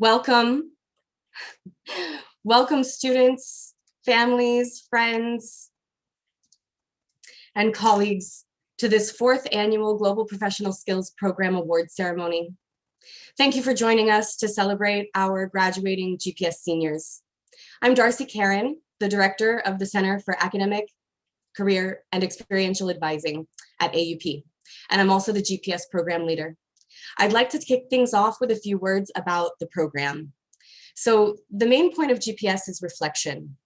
Welcome. Welcome students, families, friends, and colleagues to this fourth annual Global Professional Skills Program Award ceremony. Thank you for joining us to celebrate our graduating GPS seniors. I'm Darcy Karen, the director of the Center for Academic, Career, and Experiential Advising at AUP, and I'm also the GPS program leader. I'd like to kick things off with a few words about the program. So the main point of GPS is reflection.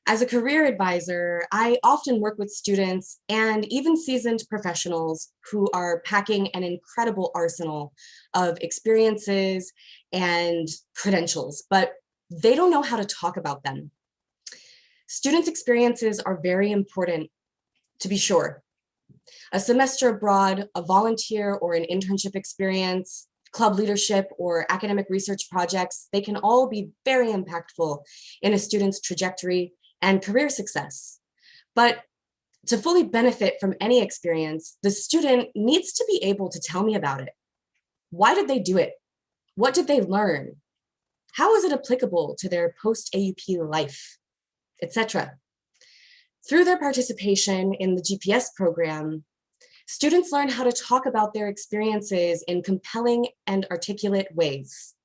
As a career advisor, I often work with students and even seasoned professionals who are packing an incredible arsenal of experiences and credentials, but they don't know how to talk about them. Students' experiences are very important, to be sure. A semester abroad, a volunteer or an internship experience, club leadership, or academic research projects, they can all be very impactful in a student's trajectory and career success. But to fully benefit from any experience, the student needs to be able to tell me about it. Why did they do it? What did they learn? How is it applicable to their post-AUP life, etc.? Through their participation in the GPS program, students learn how to talk about their experiences in compelling and articulate ways.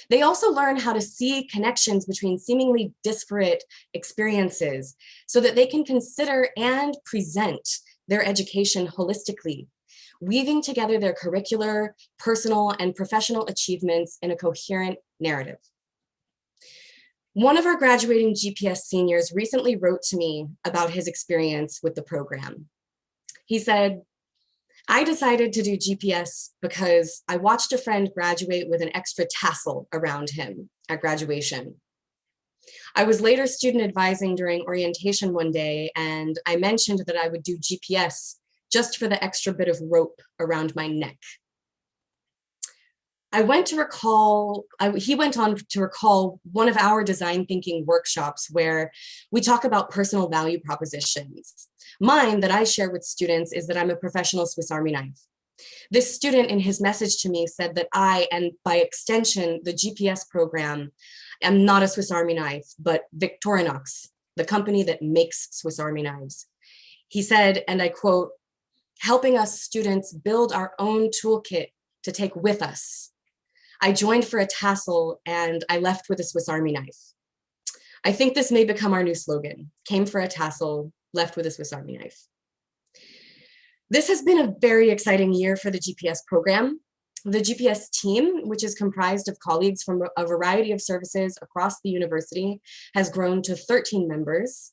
They also learn how to see connections between seemingly disparate experiences so that they can consider and present their education holistically, weaving together their curricular, personal, and professional achievements in a coherent narrative. One of our graduating GPS seniors recently wrote to me about his experience with the program. He said, I decided to do GPS because I watched a friend graduate with an extra tassel around him at graduation. I was later student advising during orientation one day, and I mentioned that I would do GPS just for the extra bit of rope around my neck. He went on to recall one of our design thinking workshops where we talk about personal value propositions. Mine that I share with students is that I'm a professional Swiss Army knife. This student in his message to me said that I, and by extension, the GPS program, am not a Swiss Army knife, but Victorinox, the company that makes Swiss Army knives. He said, and I quote, helping us students build our own toolkit to take with us. I joined for a tassel and I left with a Swiss Army knife. I think this may become our new slogan, came for a tassel, left with a Swiss Army knife. This has been a very exciting year for the GPS program. The GPS team, which is comprised of colleagues from a variety of services across the university, has grown to 13 members.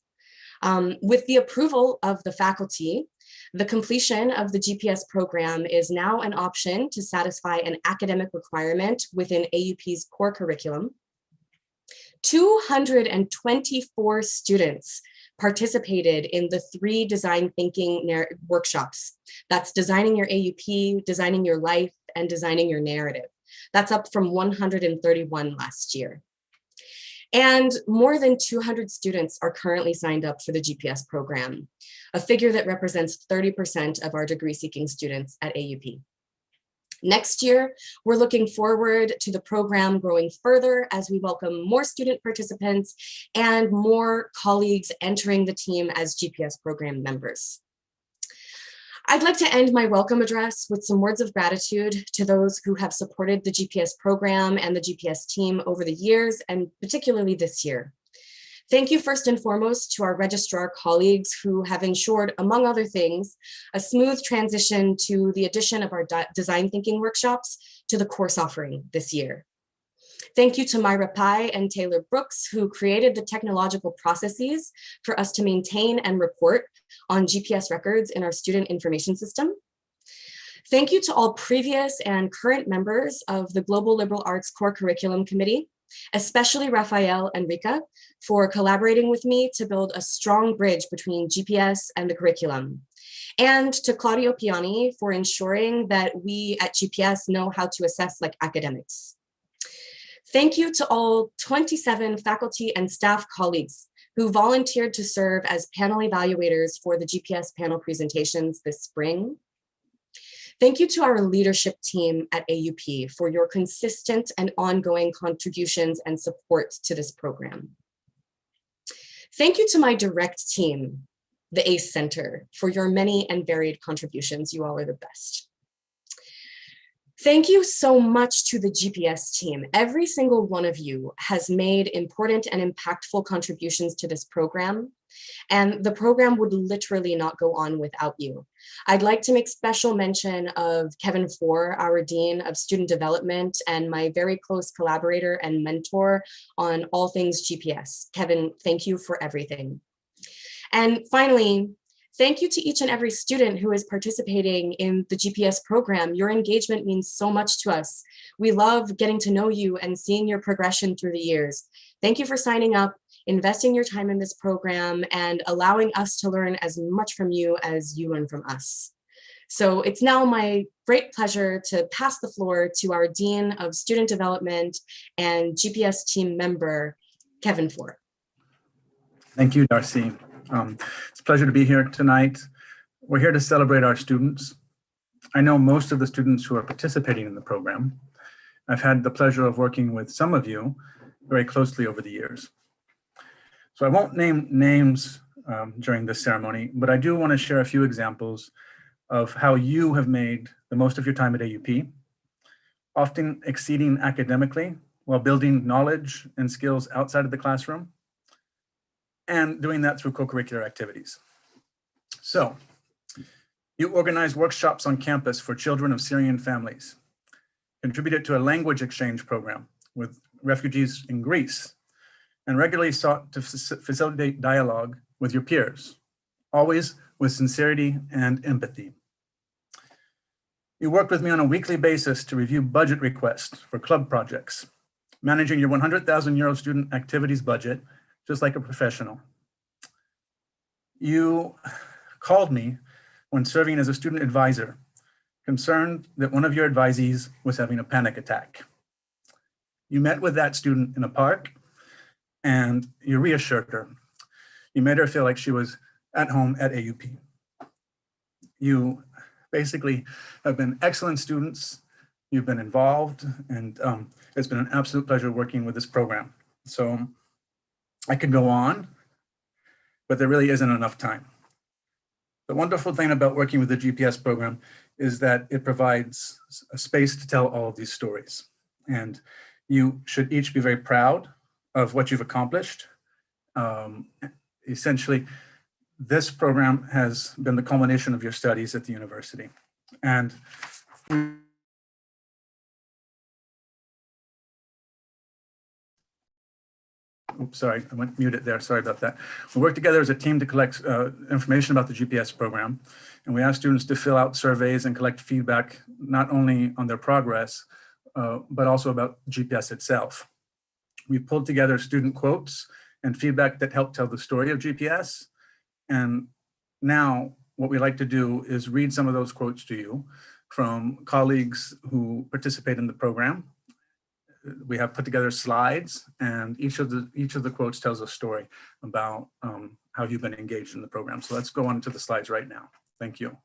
With the approval of the faculty, the completion of the GPS program is now an option to satisfy an academic requirement within AUP's core curriculum. 224 students participated in the 3 design thinking workshops. That's designing your AUP, designing your life, and designing your narrative. That's up from 131 last year. And more than 200 students are currently signed up for the GPS program, a figure that represents 30% of our degree-seeking students at AUP. Next year, we're looking forward to the program growing further as we welcome more student participants and more colleagues entering the team as GPS program members. I'd like to end my welcome address with some words of gratitude to those who have supported the GPS program and the GPS team over the years, and particularly this year. Thank you first and foremost to our registrar colleagues who have ensured, among other things, a smooth transition to the addition of our design thinking workshops to the course offering this year. Thank you to Myra Pai and Taylor Brooks, who created the technological processes for us to maintain and report on GPS records in our student information system. Thank you to all previous and current members of the Global Liberal Arts Core Curriculum Committee, especially Raphael and Rika, for collaborating with me to build a strong bridge between GPS and the curriculum. And to Claudio Piani for ensuring that we at GPS know how to assess like academics. Thank you to all 27 faculty and staff colleagues who volunteered to serve as panel evaluators for the GPS panel presentations this spring. Thank you to our leadership team at AUP for your consistent and ongoing contributions and support to this program. Thank you to my direct team, the ACE Center, for your many and varied contributions. You all are the best. Thank you so much to the GPS team. Every single one of you has made important and impactful contributions to this program, and the program would literally not go on without you. I'd like to make special mention of Kevin Four, our Dean of Student Development, and my very close collaborator and mentor on all things GPS. Kevin, thank you for everything. And finally, thank you to each and every student who is participating in the GPS program. Your engagement means so much to us. We love getting to know you and seeing your progression through the years. Thank you for signing up, investing your time in this program, and allowing us to learn as much from you as you learn from us. So it's now my great pleasure to pass the floor to our Dean of Student Development and GPS team member, Kevin Four. Thank you, Darcy. It's a pleasure to be here tonight. We're here to celebrate our students. I know most of the students who are participating in the program. I've had the pleasure of working with some of you very closely over the years. So I won't name names during this ceremony, but I do want to share a few examples of how you have made the most of your time at AUP, often exceeding academically while building knowledge and skills outside of the classroom, and doing that through co-curricular activities. So, you organize workshops on campus for children of Syrian families, contributed to a language exchange program with refugees in Greece, and regularly sought to facilitate dialogue with your peers, always with sincerity and empathy. You worked with me on a weekly basis to review budget requests for club projects, managing your 100,000 euro student activities budget just like a professional. You called me when serving as a student advisor, concerned that one of your advisees was having a panic attack. You met with that student in a park and you reassured her. You made her feel like she was at home at AUP. You basically have been excellent students. You've been involved, and it's been an absolute pleasure working with this program. So I could go on, but there really isn't enough time. The wonderful thing about working with the GPS program is that it provides a space to tell all of these stories. And you should each be very proud of what you've accomplished. Essentially, this program has been the culmination of your studies at the university. And oops, sorry, I went muted there. Sorry about that. We work together as a team to collect information about the GPS program. And we ask students to fill out surveys and collect feedback, not only on their progress, but also about GPS itself. We pulled together student quotes and feedback that help tell the story of GPS. And now what we like to do is read some of those quotes to you from colleagues who participate in the program. We have put together slides, and each of the quotes tells a story about how you've been engaged in the program. So let's go on to the slides right now. Thank you.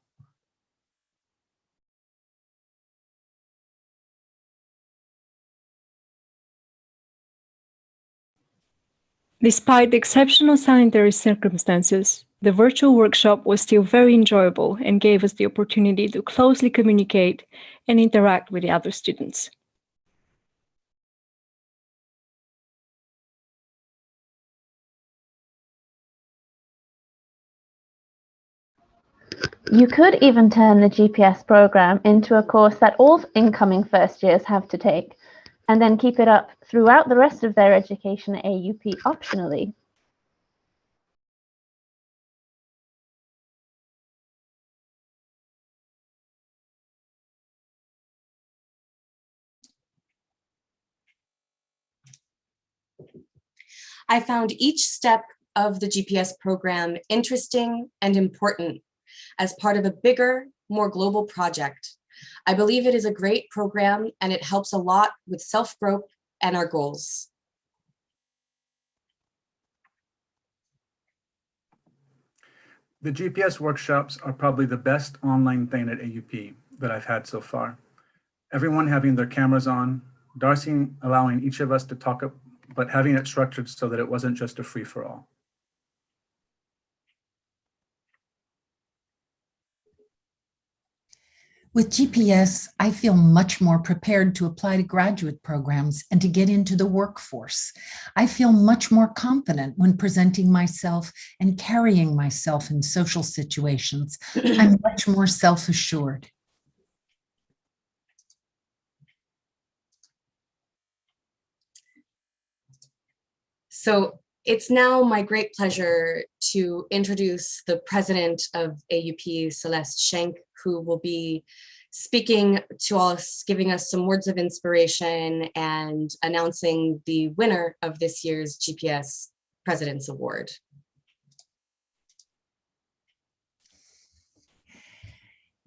Despite the exceptional sanitary circumstances, the virtual workshop was still very enjoyable and gave us the opportunity to closely communicate and interact with the other students. You could even turn the GPS program into a course that all incoming first years have to take, and then keep it up throughout the rest of their education at AUP optionally. I found each step of the GPS program interesting and important as part of a bigger, more global project. I believe it is a great program and it helps a lot with self-growth and our goals. The GPS workshops are probably the best online thing at AUP. that I've had so far. Everyone having their cameras on, Darcy allowing each of us to talk, but having it structured so that it wasn't just a free-for-all. With GPS, I feel much more prepared to apply to graduate programs and to get into the workforce. I feel much more confident when presenting myself and carrying myself in social situations. I'm much more self-assured. So it's now my great pleasure to introduce the president of AUP, Celeste Schenk, who will be speaking to us, giving us some words of inspiration and announcing the winner of this year's GPS President's Award.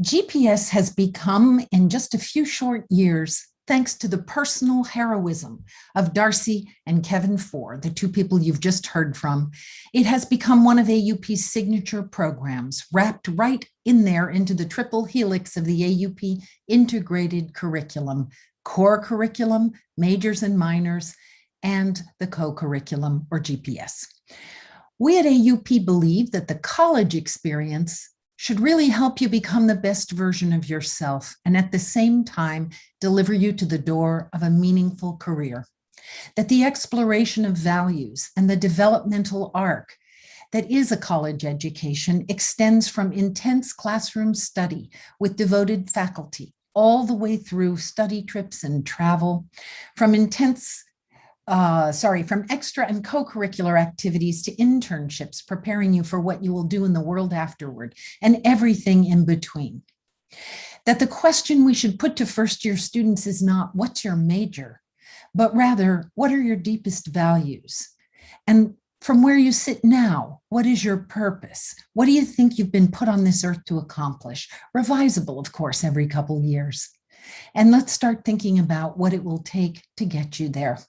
GPS has become, in just a few short years, thanks to the personal heroism of Darcy and Kevin Four, the two people you've just heard from, it has become one of AUP's signature programs, wrapped right in there into the triple helix of the AUP integrated curriculum, core curriculum, majors and minors, and the co-curriculum or GPS. We at AUP believe that the college experience should really help you become the best version of yourself and at the same time deliver you to the door of a meaningful career. That the exploration of values and the developmental arc that is a college education extends from intense classroom study with devoted faculty all the way through study trips and travel, from extra and co-curricular activities to internships, preparing you for what you will do in the world afterward, and everything in between. That the question we should put to first-year students is not, what's your major? But rather, what are your deepest values? And from where you sit now, what is your purpose? What do you think you've been put on this earth to accomplish? Revisable, of course, every couple years. And let's start thinking about what it will take to get you there.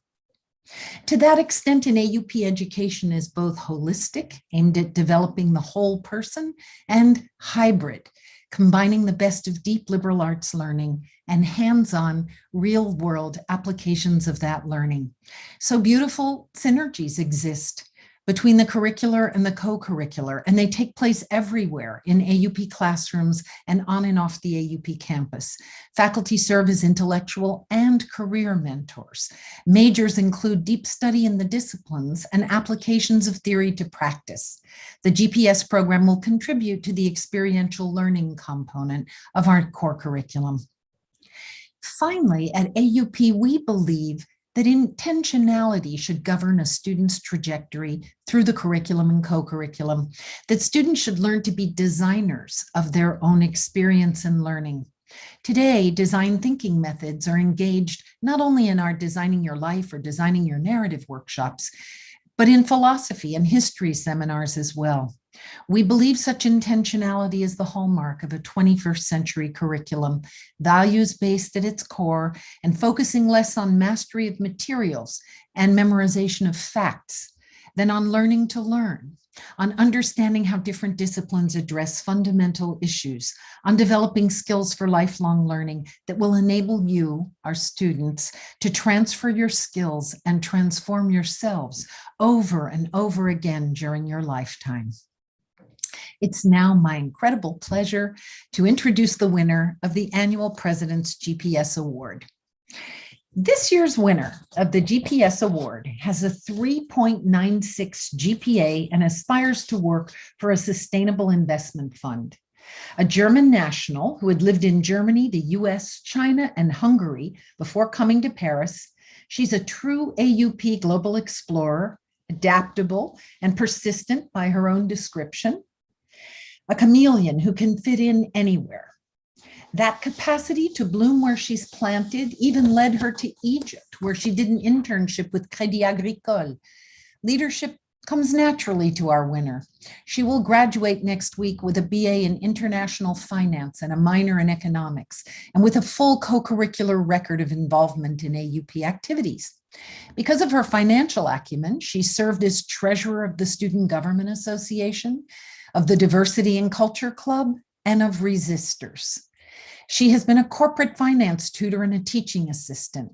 To that extent, an AUP education is both holistic, aimed at developing the whole person, and hybrid, combining the best of deep liberal arts learning and hands-on real-world applications of that learning. So beautiful synergies exist between the curricular and the co-curricular, and they take place everywhere in AUP classrooms and on and off the AUP campus. Faculty serve as intellectual and career mentors. Majors include deep study in the disciplines and applications of theory to practice. The GPS program will contribute to the experiential learning component of our core curriculum. Finally, at AUP, we believe that intentionality should govern a student's trajectory through the curriculum and co-curriculum, that students should learn to be designers of their own experience and learning. Today, design thinking methods are engaged not only in our Designing Your Life or Designing Your Narrative workshops, but in philosophy and history seminars as well. We believe such intentionality is the hallmark of a 21st century curriculum, values-based at its core and focusing less on mastery of materials and memorization of facts than on learning to learn, on understanding how different disciplines address fundamental issues, on developing skills for lifelong learning that will enable you, our students, to transfer your skills and transform yourselves over and over again during your lifetime. It's now my incredible pleasure to introduce the winner of the annual President's GPS Award. This year's winner of the GPS Award has a 3.96 GPA and aspires to work for a sustainable investment fund. A German national who had lived in Germany, the US, China, and Hungary before coming to Paris, she's a true AUP global explorer, adaptable and persistent by her own description. A chameleon who can fit in anywhere. That capacity to bloom where she's planted even led her to Egypt, where she did an internship with Crédit Agricole. Leadership comes naturally to our winner. She will graduate next week with a BA in international finance and a minor in economics, and with a full co-curricular record of involvement in AUP activities. Because of her financial acumen, she served as treasurer of the Student Government Association, of the Diversity and Culture Club, and of Resistors. She has been a corporate finance tutor and a teaching assistant.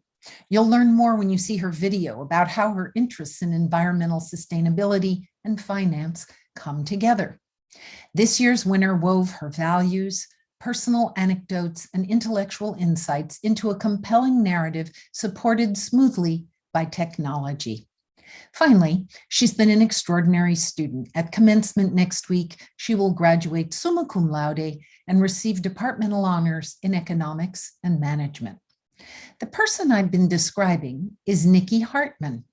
You'll learn more when you see her video about how her interests in environmental sustainability and finance come together. This year's winner wove her values, personal anecdotes, and intellectual insights into a compelling narrative supported smoothly by technology. Finally, she's been an extraordinary student. At commencement next week, she will graduate summa cum laude and receive departmental honors in economics and management. The person I've been describing is Nikki Hartman,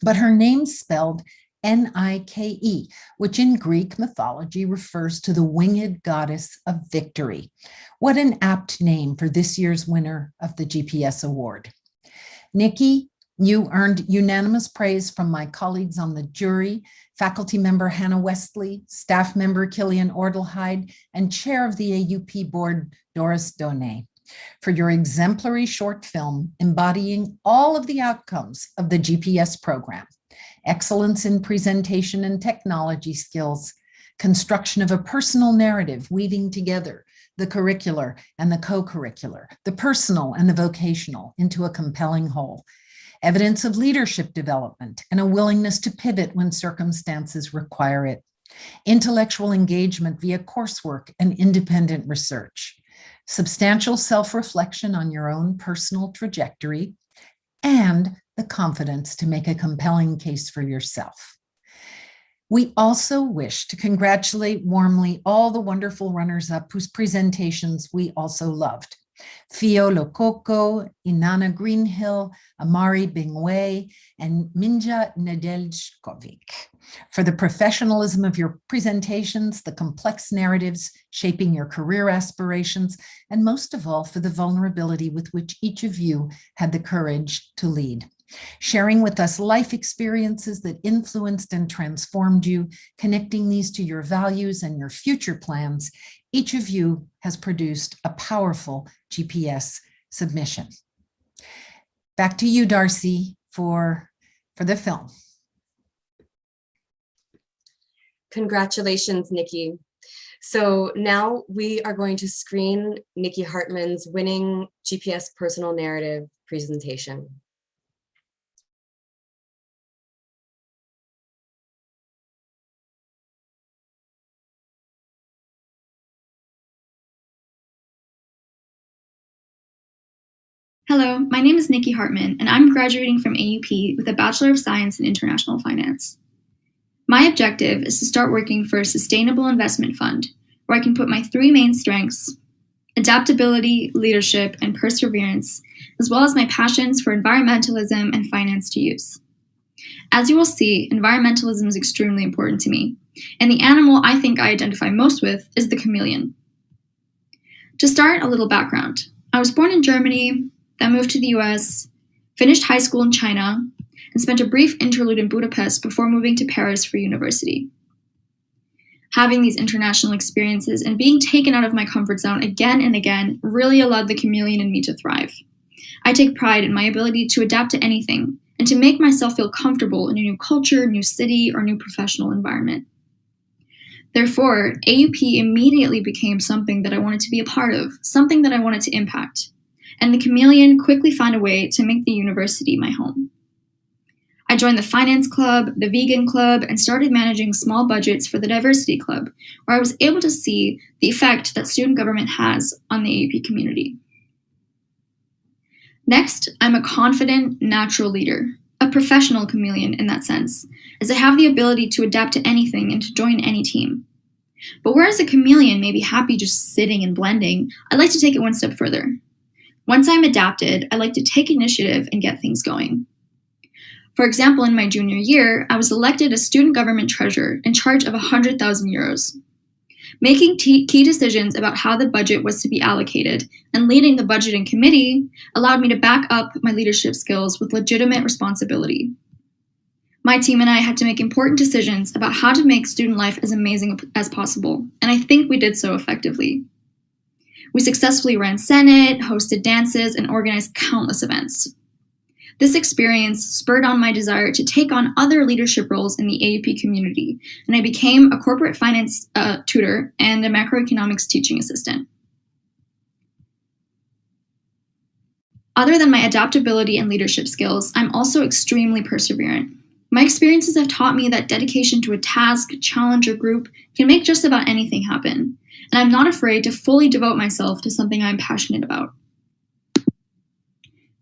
but her name's spelled Nike, which in Greek mythology refers to the winged goddess of victory. What an apt name for this year's winner of the GPS award. Nikki, you earned unanimous praise from my colleagues on the jury, faculty member Hannah Westley, staff member Killian Ordelheide, and chair of the AUP board, Doris Donay, for your exemplary short film embodying all of the outcomes of the GPS program: excellence in presentation and technology skills, construction of a personal narrative weaving together the curricular and the co-curricular, the personal and the vocational into a compelling whole, evidence of leadership development and a willingness to pivot when circumstances require it, intellectual engagement via coursework and independent research, substantial self-reflection on your own personal trajectory, and the confidence to make a compelling case for yourself. We also wish to congratulate warmly all the wonderful runners-up whose presentations we also loved: Fio Lococo, Inanna Greenhill, Amari Bingwei, and Minja Nedeljkovic, for the professionalism of your presentations, the complex narratives shaping your career aspirations, and most of all, for the vulnerability with which each of you had the courage to lead, sharing with us life experiences that influenced and transformed you, connecting these to your values and your future plans. Each of you has produced a powerful GPS submission. Back to you, Darcy, for the film. Congratulations, Nikki. So now we are going to screen Nikki Hartman's winning GPS personal narrative presentation. Hello, my name is Nikki Hartman, and I'm graduating from AUP with a Bachelor of Science in International Finance. My objective is to start working for a sustainable investment fund where I can put my three main strengths: adaptability, leadership, and perseverance, as well as my passions for environmentalism and finance to use. As you will see, environmentalism is extremely important to me, and the animal I think I identify most with is the chameleon. To start, a little background. I was born in Germany, then moved to the US, finished high school in China, and spent a brief interlude in Budapest before moving to Paris for university. Having these international experiences and being taken out of my comfort zone again and again really allowed the chameleon in me to thrive. I take pride in my ability to adapt to anything and to make myself feel comfortable in a new culture, new city, or new professional environment. Therefore, AUP immediately became something that I wanted to be a part of, something that I wanted to impact. And the chameleon quickly found a way to make the university my home. I joined the finance club, the vegan club, and started managing small budgets for the diversity club, where I was able to see the effect that student government has on the AUP community. Next, I'm a confident, natural leader, a professional chameleon in that sense, as I have the ability to adapt to anything and to join any team. But whereas a chameleon may be happy just sitting and blending, I like to take it one step further. Once I'm adapted, I like to take initiative and get things going. For example, in my junior year, I was elected as student government treasurer in charge of 100,000 euros. Making key decisions about how the budget was to be allocated and leading the budgeting committee allowed me to back up my leadership skills with legitimate responsibility. My team and I had to make important decisions about how to make student life as amazing as possible, and I think we did so effectively. We successfully ran Senate, hosted dances, and organized countless events. This experience spurred on my desire to take on other leadership roles in the AUP community, and I became a corporate finance tutor and a macroeconomics teaching assistant. Other than my adaptability and leadership skills, I'm also extremely perseverant. My experiences have taught me that dedication to a task, challenge, or group can make just about anything happen, and I'm not afraid to fully devote myself to something I'm passionate about.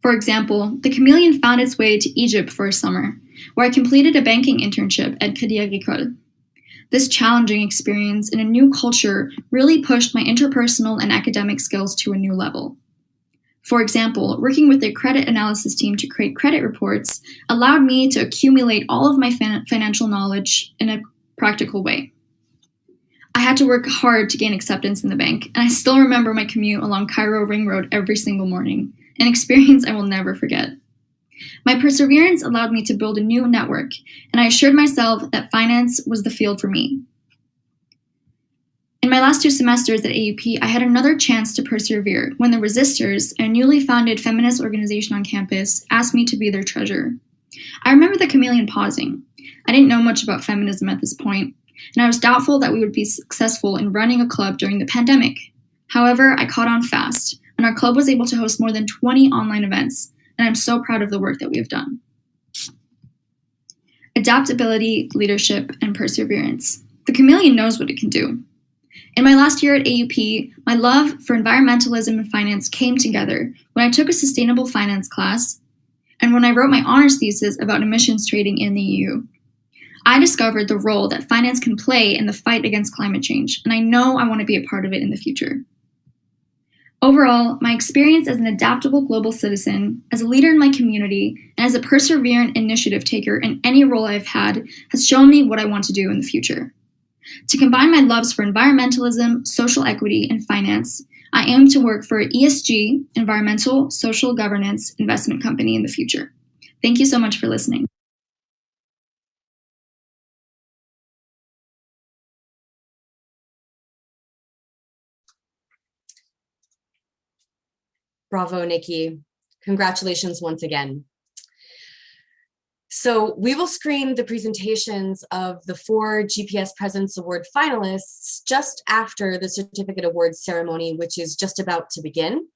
For example, the Chameleon found its way to Egypt for a summer, where I completed a banking internship at Crédit Agricole. This challenging experience in a new culture really pushed my interpersonal and academic skills to a new level. For example, working with their credit analysis team to create credit reports allowed me to accumulate all of my financial knowledge in a practical way. I had to work hard to gain acceptance in the bank, and I still remember my commute along Cairo Ring Road every single morning, an experience I will never forget. My perseverance allowed me to build a new network, and I assured myself that finance was the field for me. In my last 2 semesters at AUP, I had another chance to persevere when the Resistors, a newly founded feminist organization on campus, asked me to be their treasurer. I remember the Chameleon pausing. I didn't know much about feminism at this point, and I was doubtful that we would be successful in running a club during the pandemic. However, I caught on fast, and our club was able to host more than 20 online events, and I'm so proud of the work that we have done. Adaptability, leadership, and perseverance. The Chameleon knows what it can do. In my last year at AUP, my love for environmentalism and finance came together when I took a sustainable finance class and when I wrote my honors thesis about emissions trading in the EU. I discovered the role that finance can play in the fight against climate change, and I know I want to be a part of it in the future. Overall, my experience as an adaptable global citizen, as a leader in my community, and as a perseverant initiative taker in any role I've had has shown me what I want to do in the future. To combine my loves for environmentalism, social equity, and finance, I aim to work for an ESG, environmental, social governance investment company in the future. Thank you so much for listening. Bravo, Nikki. Congratulations once again. So we will screen the presentations of the 4 GPS President's Award finalists just after the certificate awards ceremony, which is just about to begin.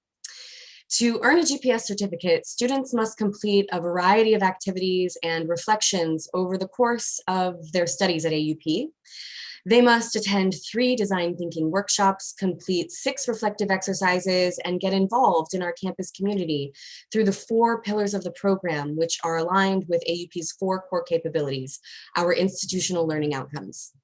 To earn a GPS certificate, students must complete a variety of activities and reflections over the course of their studies at AUP. They must attend 3 design thinking workshops, complete 6 reflective exercises, and get involved in our campus community through the 4 pillars of the program, which are aligned with AUP's 4 core capabilities, our institutional learning outcomes.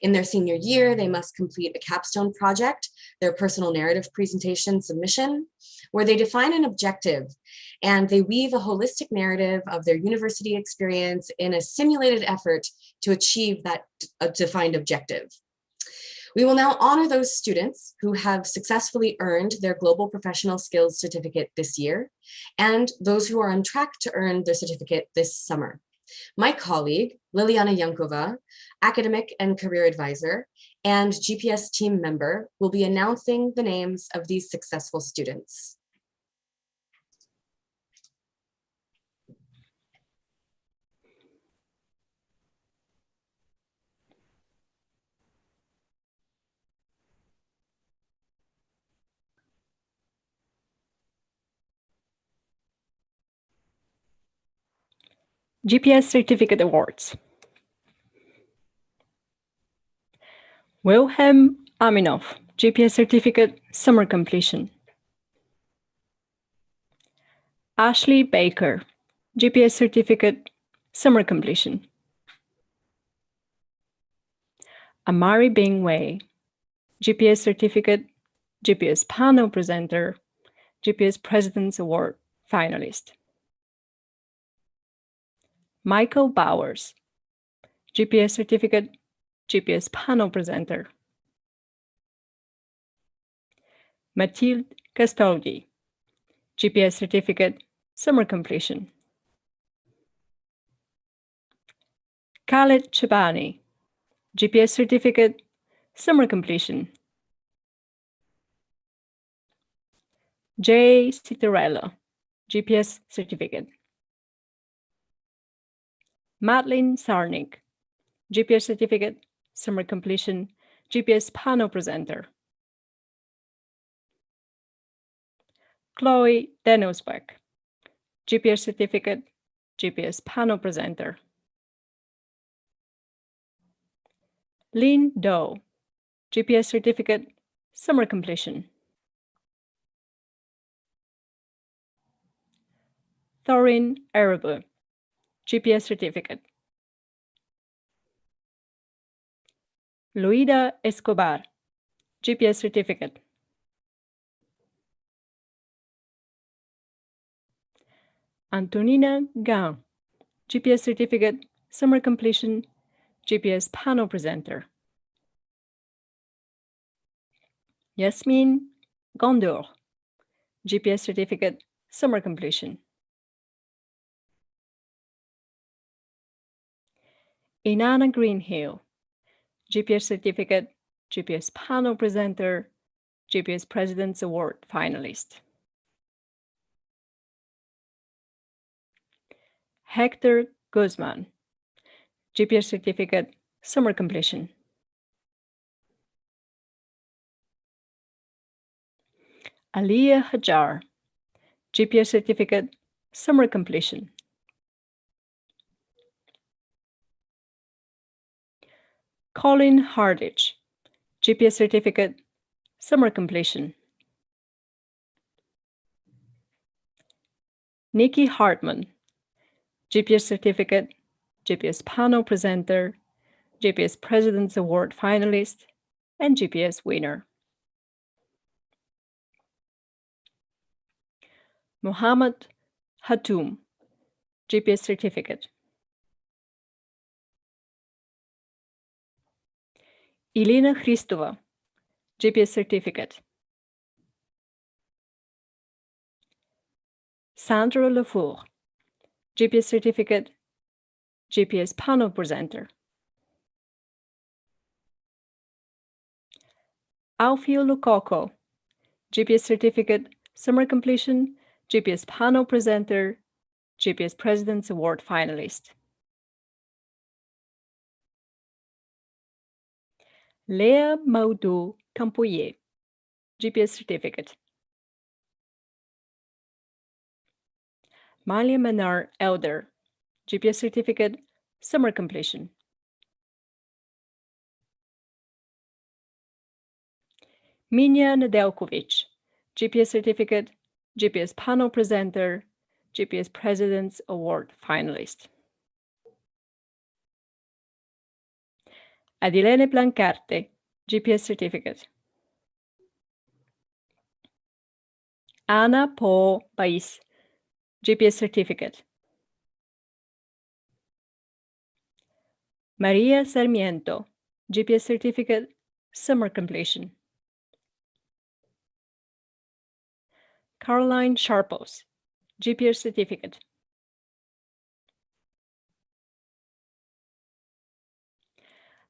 In their senior year, they must complete a capstone project, their personal narrative presentation submission, where they define an objective and they weave a holistic narrative of their university experience in a simulated effort to achieve that defined objective. We will now honor those students who have successfully earned their Global Professional Skills Certificate this year and those who are on track to earn their certificate this summer. My colleague, Liliana Yankova, academic and career advisor, and GPS team member will be announcing the names of these successful students. GPS Certificate Awards. Wilhelm Aminov, GPS Certificate, Summer Completion. Ashley Baker, GPS Certificate, Summer Completion. Amari Bing Wei, GPS Certificate, GPS Panel Presenter, GPS President's Award finalist. Michael Bowers, GPS Certificate, GPS Panel Presenter. Mathilde Castaldi, GPS Certificate, Summer Completion. Khaled Chabani, GPS Certificate, Summer Completion. Jay Citarella, GPS Certificate. Madeline Sarnik, GPS Certificate, Summer Completion, GPS Panel Presenter. Chloe Denosbeck, GPS certificate, GPS panel presenter. Lin Do, GPS certificate, summer completion. Thorin Arabu, GPS certificate. Luida Escobar, GPS certificate. Antonina Gan, GPS certificate, summer completion, GPS panel presenter. Yasmin Gondor, GPS certificate, summer completion. Inanna Greenhill, GPS certificate, GPS panel presenter, GPS President's Award finalist. Hector Guzman, GPS certificate, summer completion. Aliyah Hajar, GPS certificate, summer completion. Colin Hardage, GPS certificate, summer completion. Nikki Hartman, GPS certificate, GPS panel presenter, GPS President's Award finalist, and GPS winner. Muhammad Hatoum, GPS certificate. Elena Christova, GPS certificate. Sandra Lefour, GPS certificate, GPS panel presenter. Alfie Lucoco, GPS certificate, summer completion, GPS panel presenter, GPS President's Award finalist. Leah Maudou Campoyer, GPS certificate. Malia Manar Elder, GPS certificate, summer completion. Minya Nedeljkovic, GPS certificate, GPS panel presenter, GPS President's Award finalist. Adilene Blancarte, GPS certificate. Anna Paul Bais, GPS certificate. Maria Sarmiento, GPS certificate, summer completion. Caroline Sharpos, GPS certificate.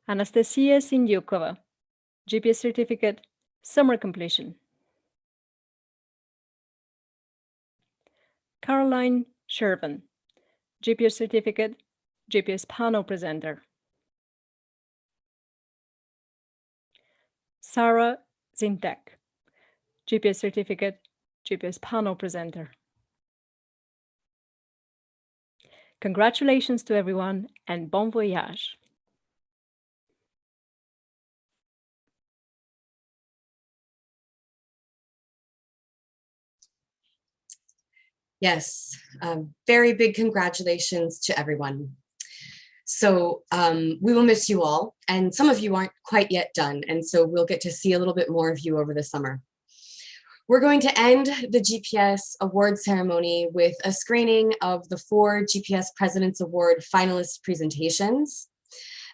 Anastasia Sindyukova, GPS certificate, summer completion. Caroline Shervin, GPS certificate, GPS panel presenter. Sarah Zintek, GPS certificate, GPS panel presenter. Congratulations to everyone and bon voyage. Yes, very big congratulations to everyone. So we will miss you all, and some of you aren't quite yet done, and so we'll get to see a little bit more of you over the summer. We're going to end the GPS award ceremony with a screening of the 4 GPS President's Award finalist presentations.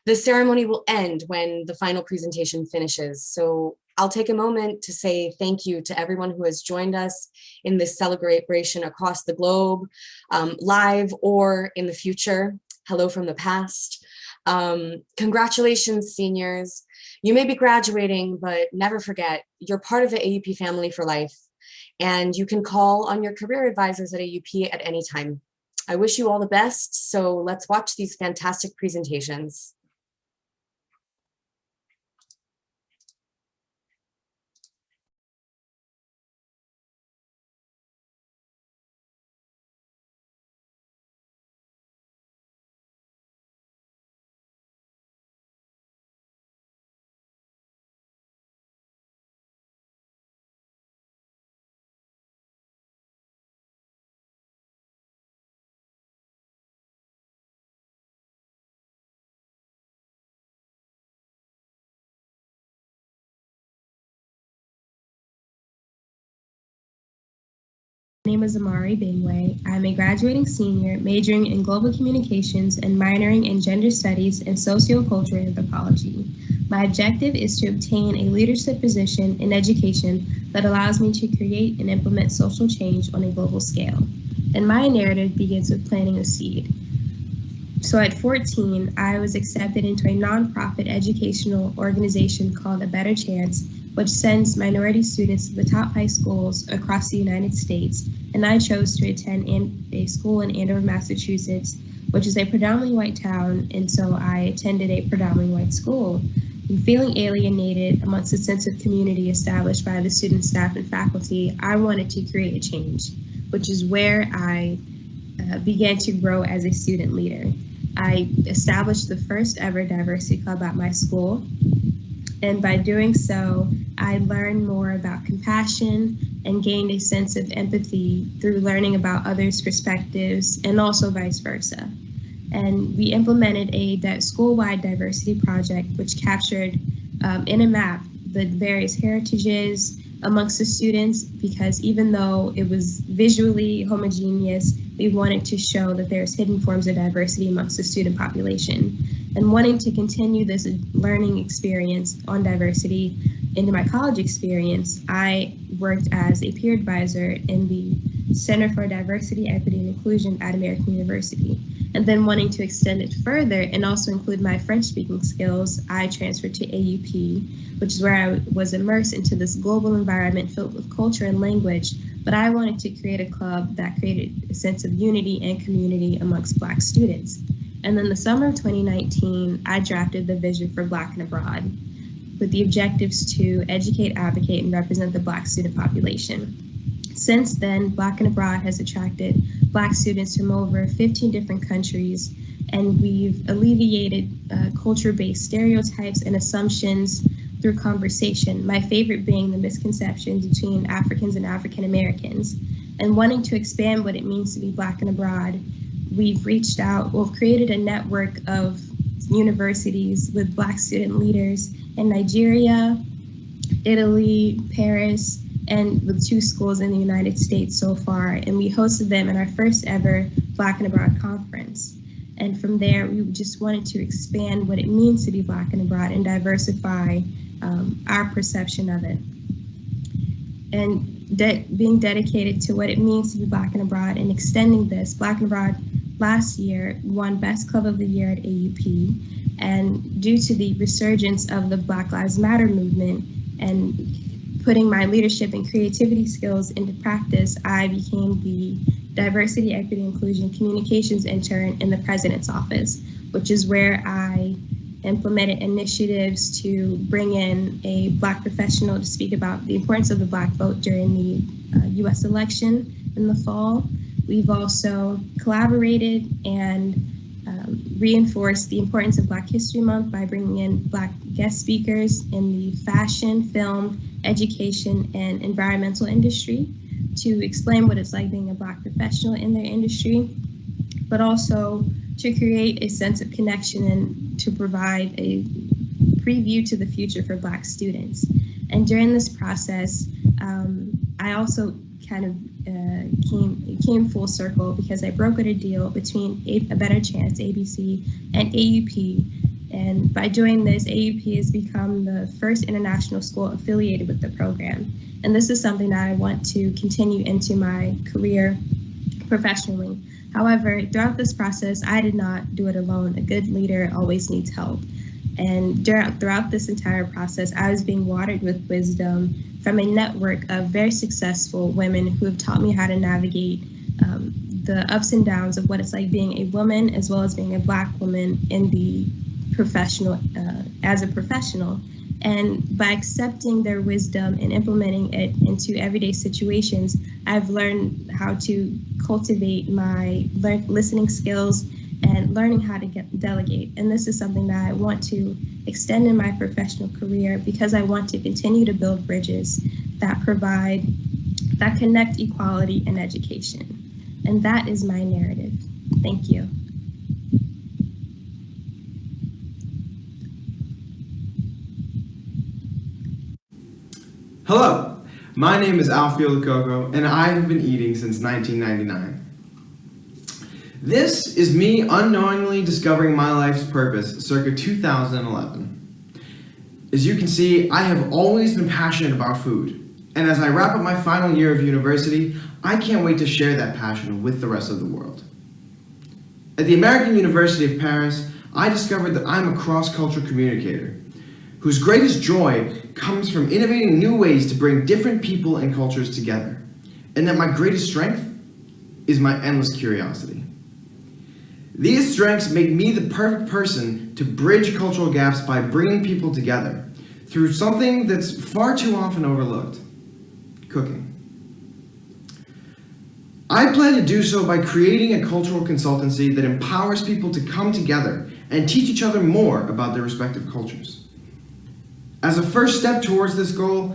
The ceremony will end when the final presentation finishes, so I'll take a moment to say thank you to everyone who has joined us in this celebration across the globe, live or in the future. Hello from the past. Congratulations, seniors. You may be graduating, but never forget, you're part of the AUP family for life, and you can call on your career advisors at AUP at any time. I wish you all the best, so let's watch these fantastic presentations. My name is Amari. I'm a graduating senior majoring in global communications and minoring in gender studies and sociocultural anthropology. My objective is to obtain a leadership position in education that allows me to create and implement social change on a global scale. And my narrative begins with planting a seed. So at 14, I was accepted into a nonprofit educational organization called A Better Chance, which sends minority students to the top high schools across the United States. And I chose to attend a school in Andover, Massachusetts, which is a predominantly white town. And so I attended a predominantly white school. And feeling alienated amongst a sense of community established by the student, staff, and faculty, I wanted to create a change, which is where I began to grow as a student leader. I established the first ever diversity club at my school. And by doing so, I learned more about compassion and gained a sense of empathy through learning about others' perspectives and also vice versa. And we implemented a school-wide diversity project, which captured in a map the various heritages amongst the students, because even though it was visually homogeneous, we wanted to show that there's hidden forms of diversity amongst the student population. And wanting to continue this learning experience on diversity into my college experience, I worked as a peer advisor in the Center for Diversity, Equity, and Inclusion at American University. And then wanting to extend it further and also include my French-speaking skills, I transferred to AUP, which is where I was immersed into this global environment filled with culture and language. But I wanted to create a club that created a sense of unity and community amongst Black students. And then the summer of 2019, I drafted the vision for Black and Abroad with the objectives to educate, advocate, and represent the Black student population. Since then, Black and Abroad has attracted Black students from over 15 different countries, and we've alleviated culture-based stereotypes and assumptions through conversation, my favorite being the misconceptions between Africans and African Americans. And wanting to expand what it means to be Black and Abroad, we've created a network of universities with Black student leaders in Nigeria, Italy, Paris, and with 2 schools in the United States so far. And we hosted them in our first ever Black and Abroad conference. And from there, we just wanted to expand what it means to be Black and Abroad and diversify our perception of it. And being dedicated to what it means to be Black and Abroad and extending this, Black and Abroad last year won Best Club of the Year at AUP. And due to the resurgence of the Black Lives Matter movement and putting my leadership and creativity skills into practice, I became the Diversity, Equity, Inclusion Communications intern in the President's Office, which is where I implemented initiatives to bring in a Black professional to speak about the importance of the Black vote during the US election in the fall. We've also collaborated and reinforced the importance of Black History Month by bringing in Black guest speakers in the fashion, film, education, and environmental industry to explain what it's like being a Black professional in their industry, but also to create a sense of connection and to provide a preview to the future for Black students. And during this process, I also kind of came full circle because I brokered a deal between A Better Chance, ABC, and AUP. And by doing this, AUP has become the first international school affiliated with the program. And this is something that I want to continue into my career professionally. However, throughout this process, I did not do it alone. A good leader always needs help. And throughout this entire process, I was being watered with wisdom from a network of very successful women who have taught me how to navigate the ups and downs of what it's like being a woman, as well as being a Black woman in the professional, as a professional. And by accepting their wisdom and implementing it into everyday situations, I've learned how to cultivate my listening skills and learning how to delegate. And this is something that I want to extend in my professional career because I want to continue to build bridges that connect equality and education. And that is my narrative. Thank you. Hello, My name is Alfie, and I have been eating since 1999. This is me unknowingly discovering my life's purpose circa 2011. As you can see, I have always been passionate about food, and as I wrap up my final year of university, I can't wait to share that passion with the rest of the world. At the American University of Paris, I discovered that I'm a cross-cultural communicator, whose greatest joy comes from innovating new ways to bring different people and cultures together, and that my greatest strength is my endless curiosity. These strengths make me the perfect person to bridge cultural gaps by bringing people together through something that's far too often overlooked: cooking. I plan to do so by creating a cultural consultancy that empowers people to come together and teach each other more about their respective cultures. As a first step towards this goal,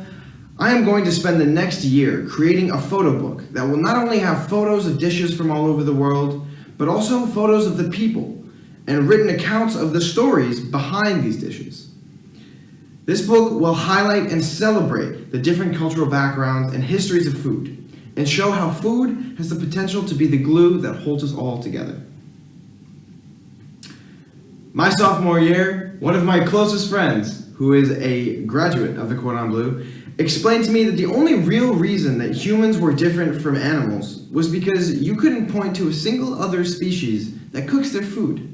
I am going to spend the next year creating a photo book that will not only have photos of dishes from all over the world, but also photos of the people and written accounts of the stories behind these dishes. This book will highlight and celebrate the different cultural backgrounds and histories of food, and show how food has the potential to be the glue that holds us all together. My sophomore year, one of my closest friends, who is a graduate of the Cordon Bleu, explained to me that the only real reason that humans were different from animals was because you couldn't point to a single other species that cooks their food.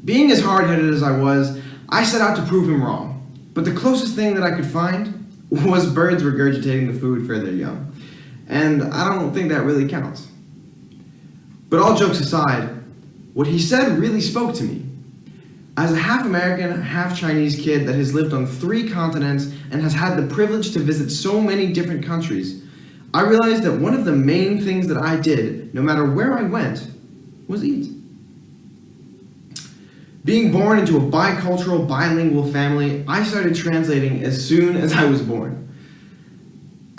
Being as hard-headed as I was, I set out to prove him wrong, but the closest thing that I could find was birds regurgitating the food for their young, and I don't think that really counts. But all jokes aside, what he said really spoke to me. As a half-American, half-Chinese kid that has lived on 3 continents and has had the privilege to visit so many different countries, I realized that one of the main things that I did, no matter where I went, was eat. Being born into a bicultural, bilingual family, I started translating as soon as I was born.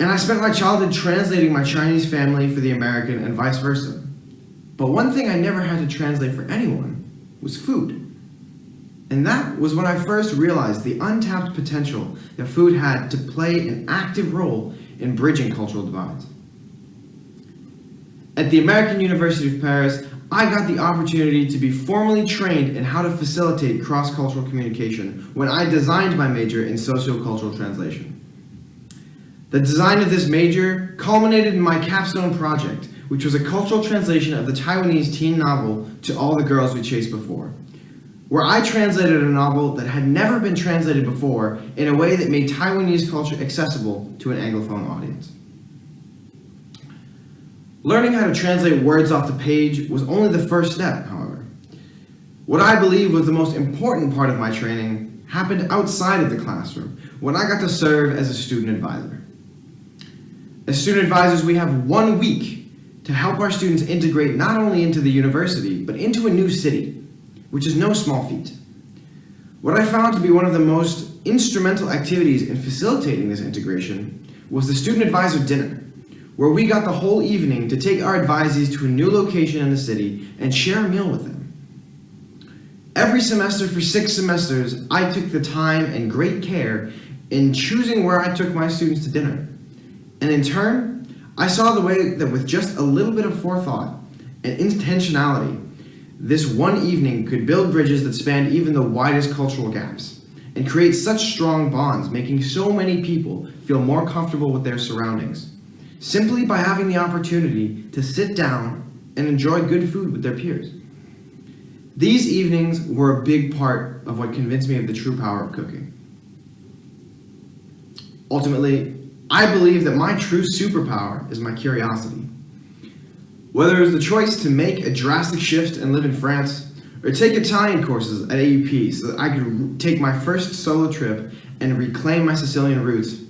And I spent my childhood translating my Chinese family for the American and vice versa. But one thing I never had to translate for anyone was food. And that was when I first realized the untapped potential that food had to play an active role in bridging cultural divides. At the American University of Paris, I got the opportunity to be formally trained in how to facilitate cross-cultural communication when I designed my major in sociocultural translation. The design of this major culminated in my capstone project, which was a cultural translation of the Taiwanese teen novel To All the Girls We Chased Before, where I translated a novel that had never been translated before in a way that made Taiwanese culture accessible to an Anglophone audience. Learning how to translate words off the page was only the first step, however. What I believe was the most important part of my training happened outside of the classroom, when I got to serve as a student advisor. As student advisors, we have 1 week to help our students integrate not only into the university, but into a new city, which is no small feat. What I found to be one of the most instrumental activities in facilitating this integration was the student advisor dinner, where we got the whole evening to take our advisees to a new location in the city and share a meal with them. Every semester for 6 semesters, I took the time and great care in choosing where I took my students to dinner. And in turn, I saw the way that with just a little bit of forethought and intentionality, this one evening could build bridges that spanned even the widest cultural gaps and create such strong bonds, making so many people feel more comfortable with their surroundings, simply by having the opportunity to sit down and enjoy good food with their peers. These evenings were a big part of what convinced me of the true power of cooking. Ultimately, I believe that my true superpower is my curiosity. Whether it was the choice to make a drastic shift and live in France, or take Italian courses at AUP so that I could take my first solo trip and reclaim my Sicilian roots,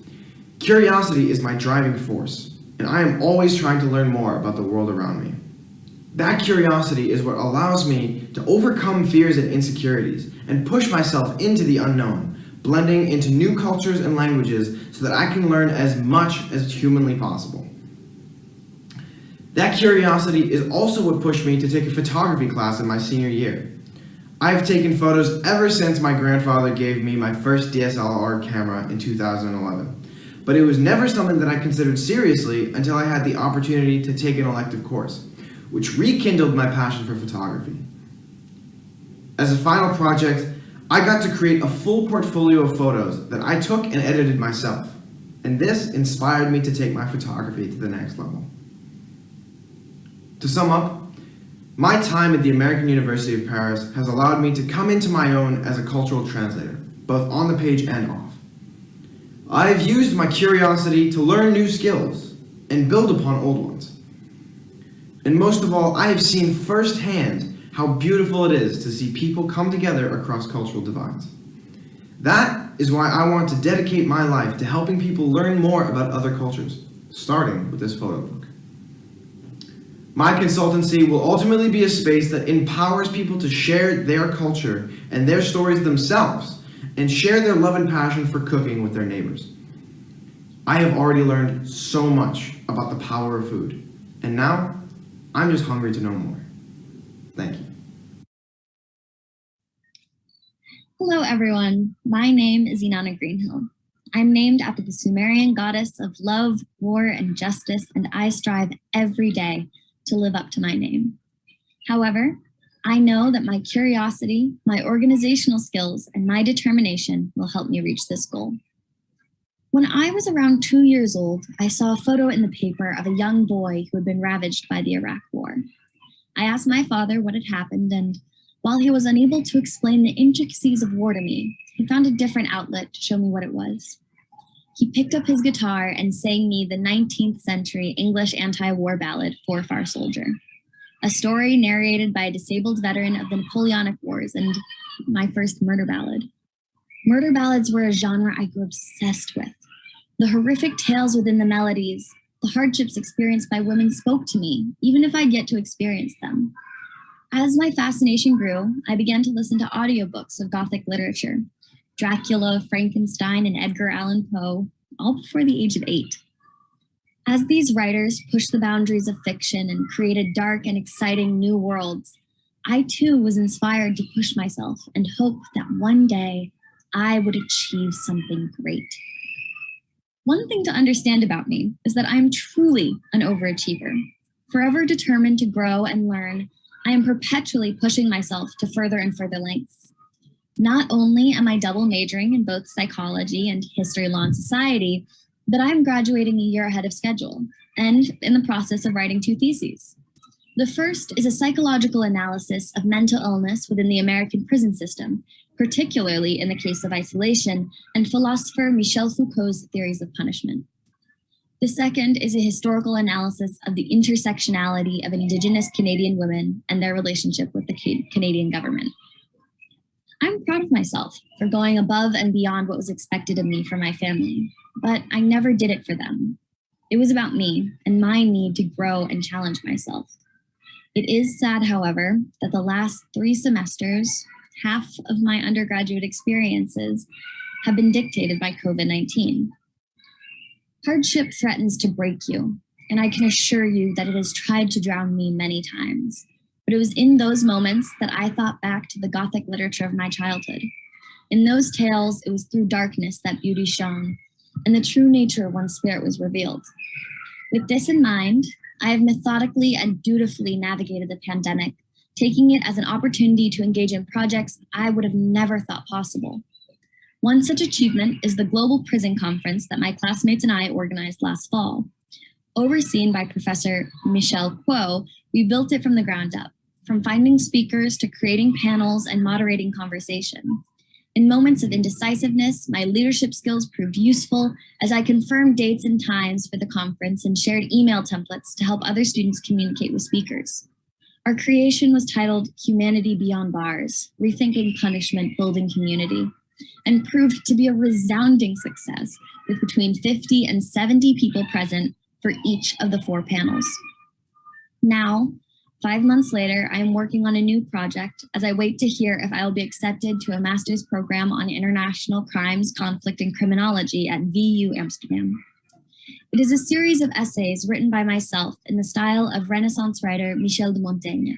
curiosity is my driving force, and I am always trying to learn more about the world around me. That curiosity is what allows me to overcome fears and insecurities and push myself into the unknown, blending into new cultures and languages so that I can learn as much as humanly possible. That curiosity is also what pushed me to take a photography class in my senior year. I've taken photos ever since my grandfather gave me my first DSLR camera in 2011. but it was never something that I considered seriously until I had the opportunity to take an elective course, which rekindled my passion for photography. As a final project, I got to create a full portfolio of photos that I took and edited myself, and this inspired me to take my photography to the next level. To sum up, my time at the American University of Paris has allowed me to come into my own as a cultural translator, both on the page and off. I've used my curiosity to learn new skills and build upon old ones. And most of all, I have seen firsthand how beautiful it is to see people come together across cultural divides. That is why I want to dedicate my life to helping people learn more about other cultures, starting with this photo book. My consultancy will ultimately be a space that empowers people to share their culture and their stories themselves and share their love and passion for cooking with their neighbors. I have already learned so much about the power of food, and now I'm just hungry to know more. Thank you. Hello, everyone. My name is Inanna Greenhill. I'm named after the Sumerian goddess of love, war, and justice, and I strive every day to live up to my name. However, I know that my curiosity, my organizational skills, and my determination will help me reach this goal. When I was around 2 years old, I saw a photo in the paper of a young boy who had been ravaged by the Iraq War. I asked my father what had happened, and while he was unable to explain the intricacies of war to me, he found a different outlet to show me what it was. He picked up his guitar and sang me the 19th century English anti-war ballad, For Far Soldier, a story narrated by a disabled veteran of the Napoleonic Wars and my first murder ballad. Murder ballads were a genre I grew obsessed with. The horrific tales within the melodies, the hardships experienced by women spoke to me, even if I'd yet to experience them. As my fascination grew, I began to listen to audiobooks of Gothic literature, Dracula, Frankenstein, and Edgar Allan Poe, all before the age of 8. As these writers pushed the boundaries of fiction and created dark and exciting new worlds, I too was inspired to push myself and hope that one day I would achieve something great. One thing to understand about me is that I'm truly an overachiever. Forever determined to grow and learn, I am perpetually pushing myself to further and further lengths. Not only am I double majoring in both psychology and history, law, and society, but I'm graduating a year ahead of schedule and in the process of writing 2 theses. The first is a psychological analysis of mental illness within the American prison system, particularly in the case of isolation, and philosopher Michel Foucault's theories of punishment. The second is a historical analysis of the intersectionality of Indigenous Canadian women and their relationship with the Canadian government. I'm proud of myself for going above and beyond what was expected of me from my family, but I never did it for them. It was about me and my need to grow and challenge myself. It is sad, however, that the last 3 semesters, half of my undergraduate experiences, have been dictated by COVID-19. Hardship threatens to break you, and I can assure you that it has tried to drown me many times. But it was in those moments that I thought back to the Gothic literature of my childhood. In those tales, it was through darkness that beauty shone, and the true nature of one's spirit was revealed. With this in mind, I have methodically and dutifully navigated the pandemic, taking it as an opportunity to engage in projects I would have never thought possible. One such achievement is the Global Prison Conference that my classmates and I organized last fall. Overseen by Professor Michel Kuo, we built it from the ground up, from finding speakers to creating panels and moderating conversation. In moments of indecisiveness, my leadership skills proved useful as I confirmed dates and times for the conference and shared email templates to help other students communicate with speakers. Our creation was titled Humanity Beyond Bars, Rethinking Punishment, Building Community, and proved to be a resounding success with between 50 and 70 people present for each of the 4 panels. Now, 5 months later, I am working on a new project as I wait to hear if I will be accepted to a master's program on international crimes, conflict, and criminology at VU Amsterdam. It is a series of essays written by myself in the style of Renaissance writer Michel de Montaigne.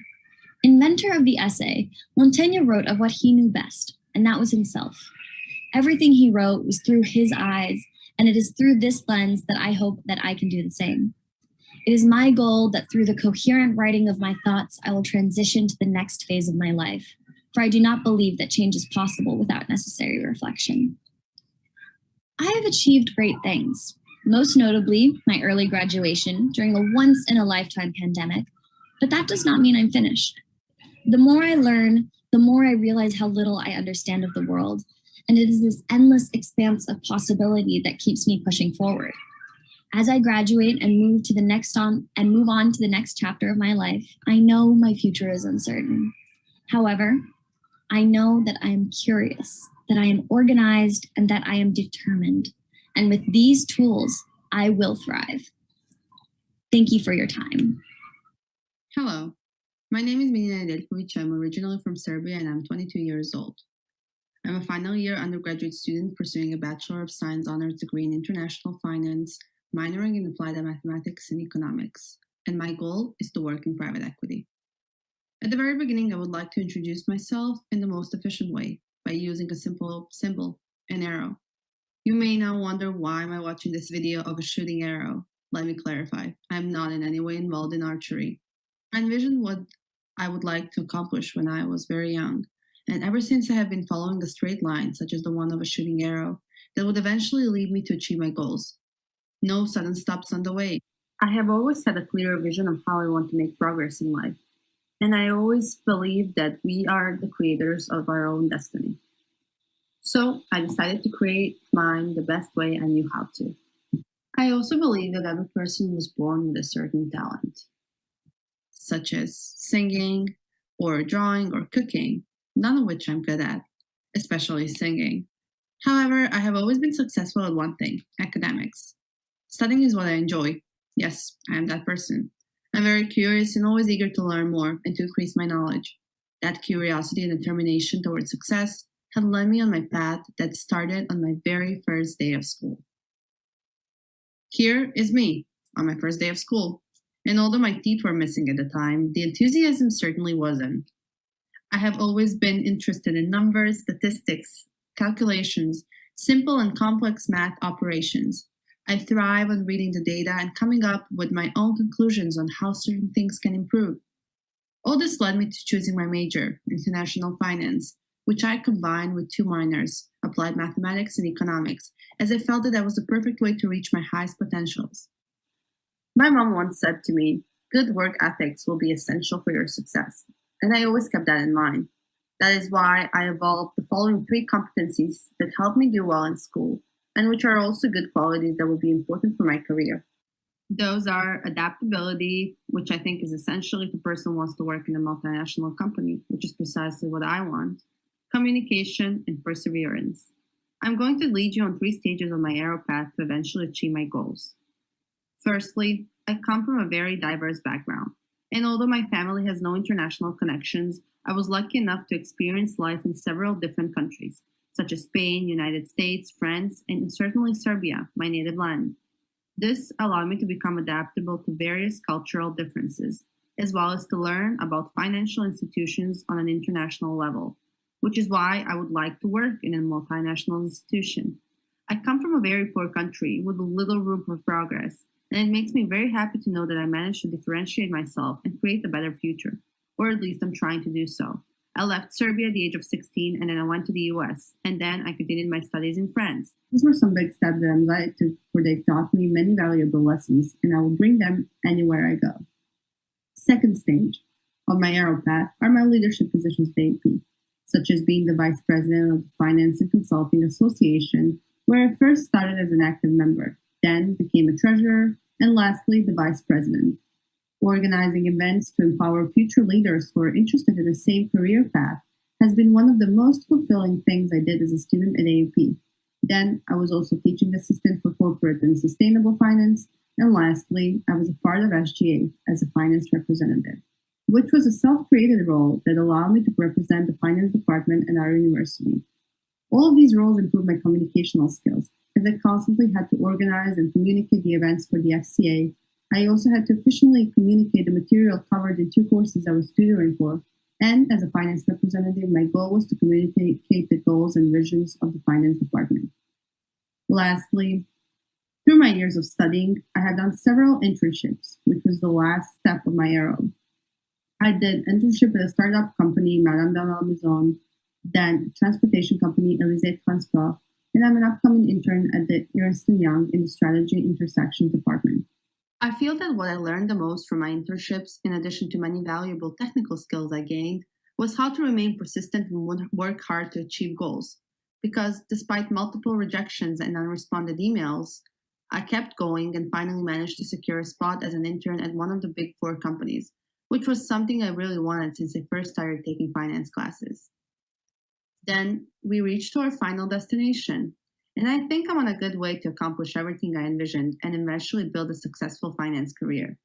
Inventor of the essay, Montaigne wrote of what he knew best, and that was himself. Everything he wrote was through his eyes, and it is through this lens that I hope that I can do the same. It is my goal that through the coherent writing of my thoughts, I will transition to the next phase of my life, for I do not believe that change is possible without necessary reflection. I have achieved great things, most notably my early graduation during a once-in-a-lifetime pandemic, but that does not mean I'm finished. The more I learn, the more I realize how little I understand of the world, and it is this endless expanse of possibility that keeps me pushing forward. As I graduate and move on to the next chapter of my life, I know my future is uncertain. However, I know that I am curious, that I am organized, and that I am determined. And with these tools, I will thrive. Thank you for your time. Hello, my name is Inanna. I'm originally from Serbia and I'm 22 years old. I'm a final year undergraduate student pursuing a Bachelor of Science honors degree in International Finance, minoring in Applied Mathematics and Economics, and my goal is to work in private equity. At the very beginning, I would like to introduce myself in the most efficient way by using a simple symbol, an arrow. You may now wonder, why am I watching this video of a shooting arrow? Let me clarify, I am not in any way involved in archery. I envisioned what I would like to accomplish when I was very young, and ever since I have been following a straight line, such as the one of a shooting arrow, that would eventually lead me to achieve my goals. No sudden stops on the way. I have always had a clear vision of how I want to make progress in life, and I always believe that we are the creators of our own destiny. So I decided to create mine the best way I knew how to. I also believe that every person was born with a certain talent, such as singing, or drawing, or cooking, none of which I'm good at, especially singing. However, I have always been successful at one thing, academics. Studying is what I enjoy. Yes, I am that person. I'm very curious and always eager to learn more and to increase my knowledge. That curiosity and determination towards success had led me on my path that started on my very first day of school. Here is me on my first day of school. And although my teeth were missing at the time, the enthusiasm certainly wasn't. I have always been interested in numbers, statistics, calculations, simple and complex math operations. I thrive on reading the data and coming up with my own conclusions on how certain things can improve. All this led me to choosing my major, International Finance, which I combined with two minors, Applied Mathematics and Economics, as I felt that was the perfect way to reach my highest potentials. My mom once said to me, good work ethics will be essential for your success, and I always kept that in mind. That is why I evolved the following 3 competencies that help me do well in school, and which are also good qualities that will be important for my career. Those are adaptability, which I think is essential if a person wants to work in a multinational company, which is precisely what I want, communication, and perseverance. I'm going to lead you on 3 stages on my arrow path to eventually achieve my goals. Firstly, I come from a very diverse background, and although my family has no international connections, I was lucky enough to experience life in several different countries, such as Spain, United States, France, and certainly Serbia, my native land. This allowed me to become adaptable to various cultural differences, as well as to learn about financial institutions on an international level, which is why I would like to work in a multinational institution. I come from a very poor country with little room for progress, and it makes me very happy to know that I managed to differentiate myself and create a better future, or at least I'm trying to do so. I left Serbia at the age of 16, and then I went to the US, and then I continued my studies in France. These were some big steps that I'm glad I took, for they taught me many valuable lessons, and I will bring them anywhere I go. Second stage of my arrow path are my leadership positions at AUP, such as being the vice president of the Finance and Consulting Association, where I first started as an active member, then became a treasurer, and lastly, the vice president. Organizing events to empower future leaders who are interested in the same career path has been one of the most fulfilling things I did as a student at AUP. Then I was also teaching assistant for corporate and sustainable finance, and lastly, I was a part of SGA as a finance representative, which was a self-created role that allowed me to represent the finance department at our university. All of these roles improved my communicational skills, as I constantly had to organize and communicate the events for the FCA. I also had to efficiently communicate the material covered in 2 courses I was tutoring for, and as a finance representative, my goal was to communicate the goals and visions of the finance department. Lastly, Through my years of studying, I had done several internships, which was the last step of my arrow. I did internship at a startup company, Madame de la Maison, then transportation company, Elysée Transport, and I'm an upcoming intern at the Ernst & Young in the Strategy Intersection Department. I feel that what I learned the most from my internships, in addition to many valuable technical skills I gained, was how to remain persistent and work hard to achieve goals. Because despite multiple rejections and unresponded emails, I kept going and finally managed to secure a spot as an intern at one of the big 4 companies, which was something I really wanted since I first started taking finance classes. Then we reached our final destination, and I think I'm on a good way to accomplish everything I envisioned and eventually build a successful finance career.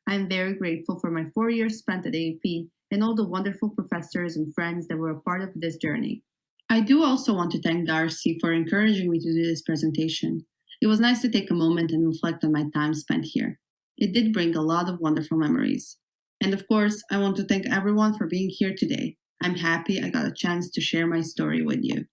I am very grateful for my 4 years spent at AUP and all the wonderful professors and friends that were a part of this journey. I do also want to thank Darcy for encouraging me to do this presentation. It was nice to take a moment and reflect on my time spent here. It did bring a lot of wonderful memories. And of course, I want to thank everyone for being here today. I'm happy I got a chance to share my story with you.